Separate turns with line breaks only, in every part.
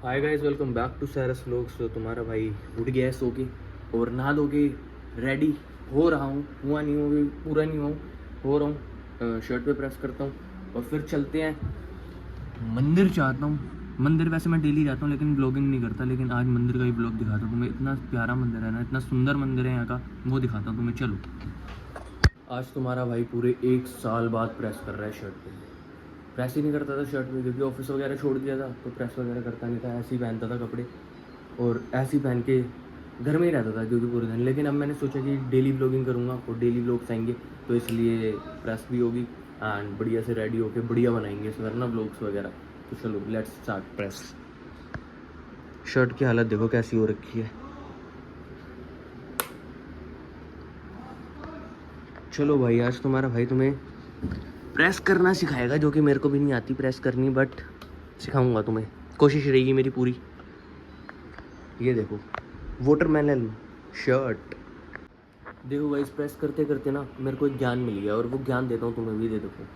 Hi guys, welcome back to Sairas vlogs. तो तुम्हारा भाई उठ गया है सो के और नहा धो के रेडी हो रहा हूँ। हुआ नहीं हूँ, पूरा नहीं हुआ हो रहा हूँ। शर्ट पे प्रेस करता हूँ और फिर चलते हैं मंदिर। चाहता हूँ मंदिर, वैसे मैं डेली जाता हूँ लेकिन ब्लॉगिंग नहीं करता, लेकिन आज मंदिर का ही ब्लॉग दिखाता हूँ तुम्हें। इतना प्यारा मंदिर है ना, इतना सुंदर मंदिर है यहाँ का, वो दिखाता हूँ तुम्हें। चलो, आज तुम्हारा भाई पूरे 1 साल बाद प्रेस कर रहा है शर्ट पे। प्रेस ही नहीं करता था शर्ट पे, क्योंकि ऑफिस वगैरह छोड़ दिया था तो प्रेस वगैरह करता नहीं था, ऐसे ही पहनता था कपड़े और ऐसे ही पहन के घर में ही रहता था क्योंकि पूरे दिन। लेकिन अब मैंने सोचा कि डेली ब्लॉगिंग करूँगा और डेली ब्लॉग्स आएंगे, तो इसलिए प्रेस भी होगी एंड बढ़िया से रेडी होके बढ़िया बनाएंगे इस बार ना ब्लॉग्स वगैरह। तो चलो लेट्स स्टार्ट प्रेस। शर्ट की हालत देखो कैसी हो रखी है। चलो भाई, आज तुम्हारा भाई तुम्हें प्रेस करना सिखाएगा, जो कि मेरे को भी नहीं आती प्रेस करनी, बट सिखाऊंगा तुम्हें, कोशिश रहेगी मेरी पूरी। ये देखो वाटरमेलन शर्ट। देखो गाइस, प्रेस करते करते ना मेरे को एक ज्ञान मिल गया और वो ज्ञान देता हूँ तुम्हें भी। दे देखो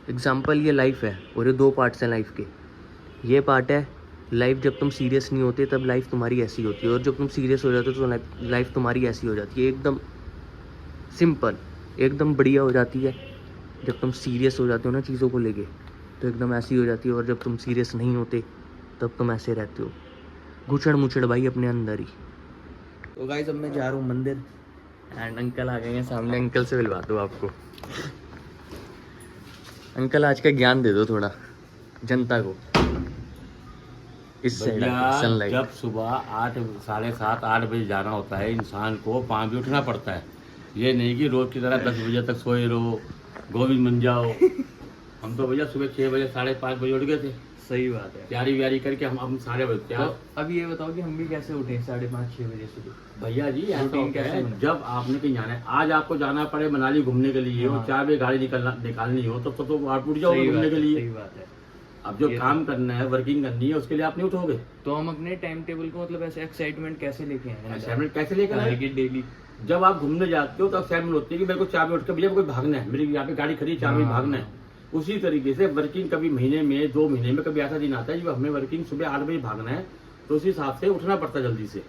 एग्जाम्पल, ये लाइफ है और ये 2 पार्ट्स हैं लाइफ के। ये पार्ट है लाइफ जब तुम सीरियस नहीं होते तब लाइफ तुम्हारी ऐसी होती है, और जब तुम सीरियस हो जाते हो तो लाइफ तुम्हारी ऐसी हो जाती है। एकदम सिंपल, एकदम बढ़िया हो जाती है। जब तुम सीरियस हो जाते हो ना चीज़ों को लेके, तो एकदम ऐसी हो जाती है, और जब तुम सीरियस नहीं होते तब तुम ऐसे रहते हो, घुचड़ मुचड़ भाई अपने अंदर ही। तो गाइस, अब मैं जा रहा हूँ मंदिर एंड अंकल आ गए हैं सामने। अंकल से मिलवा दो आपको। अंकल, आज का ज्ञान दे दो थोड़ा जनता को। इस साइड सनलाइट।
जब सुबह 8 साढ़े 7 8 बजे जाना होता है, इंसान को 5 बजे उठना पड़ता है। ये नहीं कि रोज की तरह 10 बजे तक सोए रहो, गोविंद बन जाओ। हम तो भैया सुबह 6 बजे 5:30 बजे उठ गए थे।
सही बात है।
तैयारी व्यारी करके हम सारे बजे।
तो अब ये बताओ कि हम भी कैसे उठे 5:30-6 बजे सुबह?
भैया जी ऐसा
रूटीन
होता
कैसे
है,
बने?
जब आपने कहीं जाना है, आज आपको जाना पड़े मनाली घूमने के लिए और 4 बजे गाड़ी निकालनी हो तो आप उठ जाओगे घूमने के लिए।
सही बात है।
अब जो काम करना है, वर्किंग करनी है, उसके लिए आप नहीं उठोगे।
तो हम अपने टाइम टेबल को मतलब ऐसे एक्साइटमेंट कैसे लेके आए?
असाइनमेंट कैसे लेकर आए?
डेली
जब आप घूमने जाते हो तो असाइनमेंट होती है कि मेरे को 4 बजे उठ के भैया कोई भागना है, मेरी यहाँ पे गाड़ी खड़ी 4 बजे भागना है। उसी तरीके से वर्किंग कभी महीने में 2 महीने में कभी ऐसा दिन आता है जब हमें वर्किंग सुबह 8 बजे भागना है, तो उस हिसाब से उठना पड़ता है जल्दी से।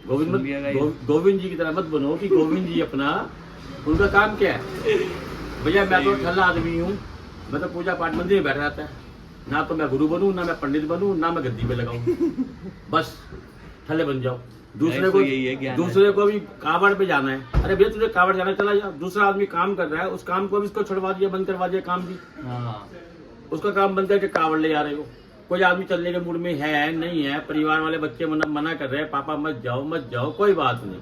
गोविंद जी की तरह मत बनो कि गोविंद जी अपना उनका काम क्या है। भैया मैं तो ठल्ला आदमी हूँ, मैं तो पूजा पाठ मंदिर में बैठा रहता है। ना तो मैं गुरु बनूं, ना मैं पंडित बनूं, ना मैं गद्दी पे लगाऊं। बस ठल्ले बन जाओ। दूसरे को भी कावड़ पे जाना है, अरे भैया तुझे कावड़ जाना, चला जा। दूसरा आदमी काम कर रहा है, उस काम को भी इसको छुड़वा दिया, बंद करवा दिया काम भी। उसका काम बंद करके कावड़ ले जा रहे हो। कोई आदमी चलने के मूड में है नहीं है, परिवार वाले बच्चे मना कर रहे हैं, पापा मत जाओ, कोई बात नहीं।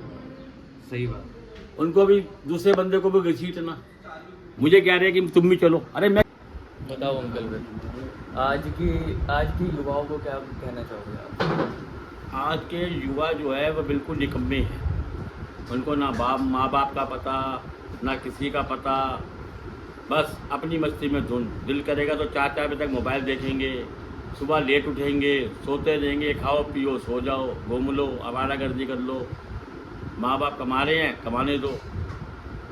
सही बात।
उनको भी दूसरे बंदे को भी घसीटना। मुझे कह रहे हैं कि तुम भी चलो। अरे मैं
बताओ अंकल, आज की युवाओं को क्या कहना चाहोगे आप?
आज के युवा जो है वो बिल्कुल निकम्मे हैं। उनको ना माँ बाप का पता, ना किसी का पता, बस अपनी मस्ती में धुन। दिल करेगा तो 4 बजे तक मोबाइल देखेंगे, सुबह लेट उठेंगे, सोते रहेंगे, खाओ पियो सो जाओ, घूम लो, आवारागर्दी कर लो। माँ बाप कमा रहे हैं, कमाने दो।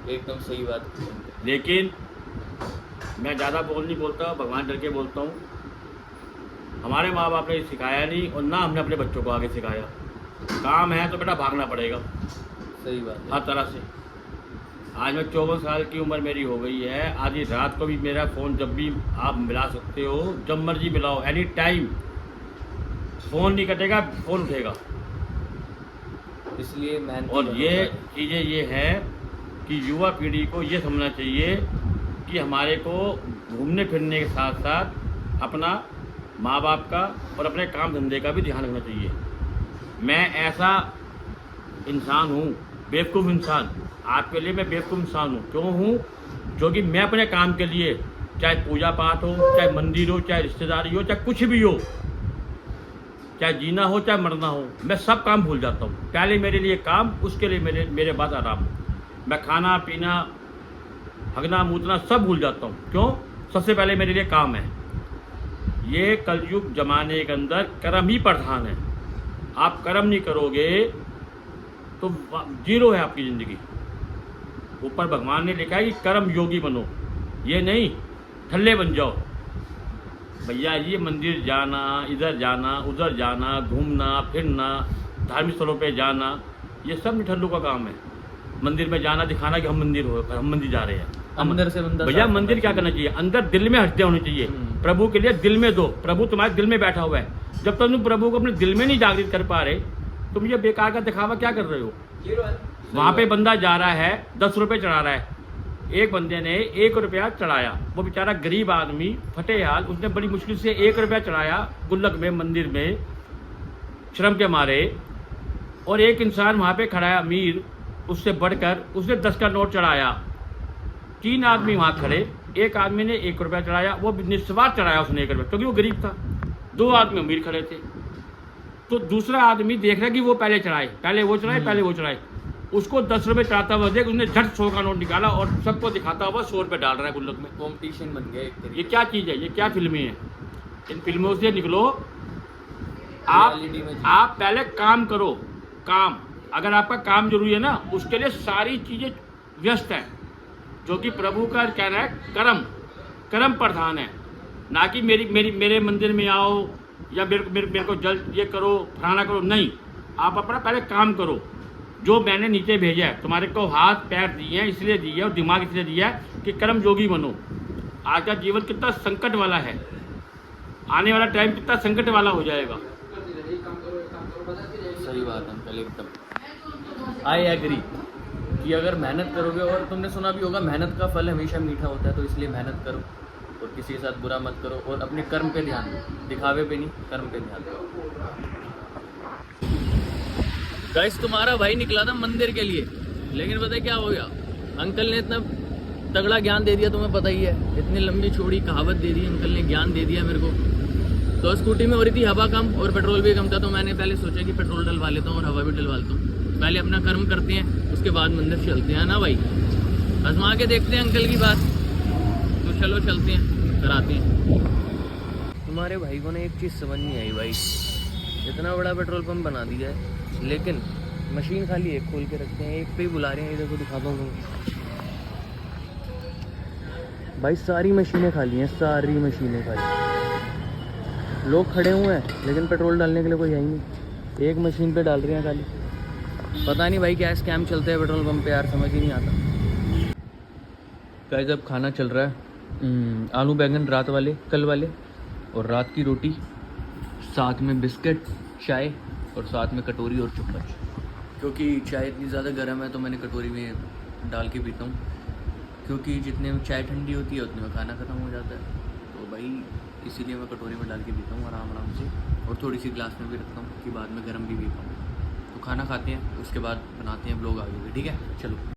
एकदम सही बात।
लेकिन मैं ज़्यादा नहीं बोलता, भगवान डर के बोलता हूँ। हमारे माँ बाप ने सिखाया नहीं और ना हमने अपने बच्चों को आगे सिखाया। काम है तो बेटा भागना पड़ेगा।
सही बात है।
हर तरह से। आज मैं 54 साल की उम्र मेरी हो गई है। आधी रात को भी मेरा फ़ोन जब भी आप मिला सकते हो, जब मर्जी मिलाओ, एनी टाइम। फ़ोन नहीं कटेगा, फ़ोन उठेगा।
इसलिए
और ये चीज़ें ये है कि युवा पीढ़ी को ये समझना चाहिए कि हमारे को घूमने फिरने के साथ साथ अपना माँ बाप का और अपने काम धंधे का भी ध्यान रखना चाहिए। मैं ऐसा इंसान हूँ, बेवकूफ़ इंसान, आपके लिए मैं बेवकूफ़ इंसान हूँ। क्यों हूँ? क्योंकि मैं अपने काम के लिए, चाहे पूजा पाठ हो, चाहे मंदिर हो, चाहे रिश्तेदारी हो, चाहे कुछ भी हो, चाहे जीना हो चाहे मरना हो, मैं सब काम भूल जाता हूँ। पहले मेरे लिए काम, उसके लिए मेरे बाद आराम। मैं खाना पीना, हगना मूतना सब भूल जाता हूँ। क्यों? सबसे पहले मेरे लिए काम है। ये कलयुग जमाने के अंदर कर्म ही प्रधान है। आप कर्म नहीं करोगे तो जीरो है आपकी ज़िंदगी। ऊपर भगवान ने लिखा है कि कर्म योगी बनो, ये नहीं ठल्ले बन जाओ। भैया ये मंदिर जाना, इधर जाना, उधर जाना, घूमना फिरना, धार्मिक स्थलों पे जाना, ये सब निठल्लू का काम है। मंदिर में जाना, दिखाना कि हम मंदिर जा रहे हैं।
अंदर से बंदा
भैया
साफ
मंदिर
होना
क्या करना चाहिए? अंदर दिल में हस्तियाँ होनी चाहिए। प्रभु के लिए दिल में दो, प्रभु तुम्हारे दिल में बैठा हुआ है। जब तुम प्रभु को अपने दिल में नहीं जागृत कर पा रहे, तुम ये बेकार का दिखावा क्या कर रहे हो? वहाँ पे बंदा जा रहा है, 10 रुपये चढ़ा रहा है। एक बंदे ने 1 रुपया चढ़ाया, वो बेचारा गरीब आदमी फटे हाल, उसने बड़ी मुश्किल से 1 रुपया चढ़ाया गुल्लक में, मंदिर में, श्रम के मारे। और एक इंसान वहाँ पे खड़ा है अमीर, उससे बढ़कर उसने 10 का नोट चढ़ाया। 3 आदमी वहाँ खड़े, एक आदमी ने 1 रुपया चढ़ाया, वो निस्वार्थ चढ़ाया उसने 1 रुपया, क्योंकि वो गरीब था। 2 आदमी अमीर खड़े थे। तो दूसरा आदमी देख रहा कि वो पहले चढ़ाए, पहले वो चढ़ाए। उसको 10 रुपये चढ़ाता हुआ देख, उसने झट 100 का नोट निकाला और सबको दिखाता हुआ 100 रुपये डाल रहा है गुल्लक में।
कॉम्पिटिशन बन गया एक तरीके
ये क्या चीज़ है? ये क्या फिल्में हैं? इन फिल्मों से निकलो। आप पहले काम करो। काम, अगर आपका काम जरूरी है ना, उसके लिए सारी चीज़ें व्यस्त हैं। जो कि प्रभु का कहना है कर्म प्रधान है, ना कि मेरे मंदिर में आओ या मेरे को जल ये करो, फलाना करो। नहीं, आप अपना पहले काम करो। जो मैंने नीचे भेजा है, तुम्हारे को हाथ पैर दिए हैं इसलिए दिए और दिमाग इसलिए दिया है कि कर्म योगी बनो। आज का जीवन कितना संकट वाला है, आने वाला टाइम कितना संकट वाला हो जाएगा।
सही बात अंकल, एकदम आई एग्री कि अगर मेहनत करोगे, और तुमने सुना भी होगा मेहनत का फल हमेशा मीठा होता है, तो इसलिए मेहनत करो और किसी के साथ बुरा मत करो और अपने कर्म पे ध्यान दो, दिखावे पे नहीं, कर्म पे ध्यान दो। गाइस तुम्हारा भाई निकला था मंदिर के लिए, लेकिन पता है क्या हो गया? अंकल ने इतना तगड़ा ज्ञान दे दिया, तुम्हें पता ही है, इतनी लंबी चौड़ी कहावत दे दी अंकल ने, ज्ञान दे दिया मेरे को। तो स्कूटी में हो रही थी हवा कम और पेट्रोल भी कम था, तो मैंने पहले सोचा कि पेट्रोल डलवा लेता हूँ और हवा भी डलवा लेता हूँ। पहले अपना कर्म करते हैं, उसके बाद मंदिर चलते हैं ना भाई। आजमा के देखते हैं अंकल की बात, तो चलो चलते हैं, कराते हैं। तुम्हारे भाई को ना एक चीज़ समझ नहीं आई भाई, इतना बड़ा पेट्रोल पंप बना दिया है, लेकिन मशीन खाली एक खोल के रखते हैं, एक पे ही बुला रहे हैं। इधर को दिखाता हूँ भाई, सारी मशीनें खाली हैं, सारी मशीनें खाली। लोग खड़े हुए हैं लेकिन पेट्रोल डालने के लिए कोई है ही नहीं, एक मशीन पे डाल रहे हैं खाली। पता नहीं भाई क्या स्कैम चलते हैं पेट्रोल पंप पे यार, समझ ही नहीं आता। गाइस अब खाना चल रहा है, आलू बैंगन रात वाले, कल वाले, और रात की रोटी, साथ में बिस्किट, चाय और साथ में कटोरी और चम्मच। क्योंकि चाय इतनी ज़्यादा गर्म है तो मैंने कटोरी में डाल के पीता हूँ, क्योंकि जितने में चाय ठंडी होती है उतने में खाना ख़त्म हो जाता है। तो भाई इसीलिए मैं कटोरी में डाल के पीता हूँ आराम से, और थोड़ी सी ग्लास में भी रखता हूँ कि बाद में गर्म भी पी पाऊँ। तो खाना खाते हैं, उसके बाद बनाते हैं ब्लॉग आगे भी, ठीक है? चलो।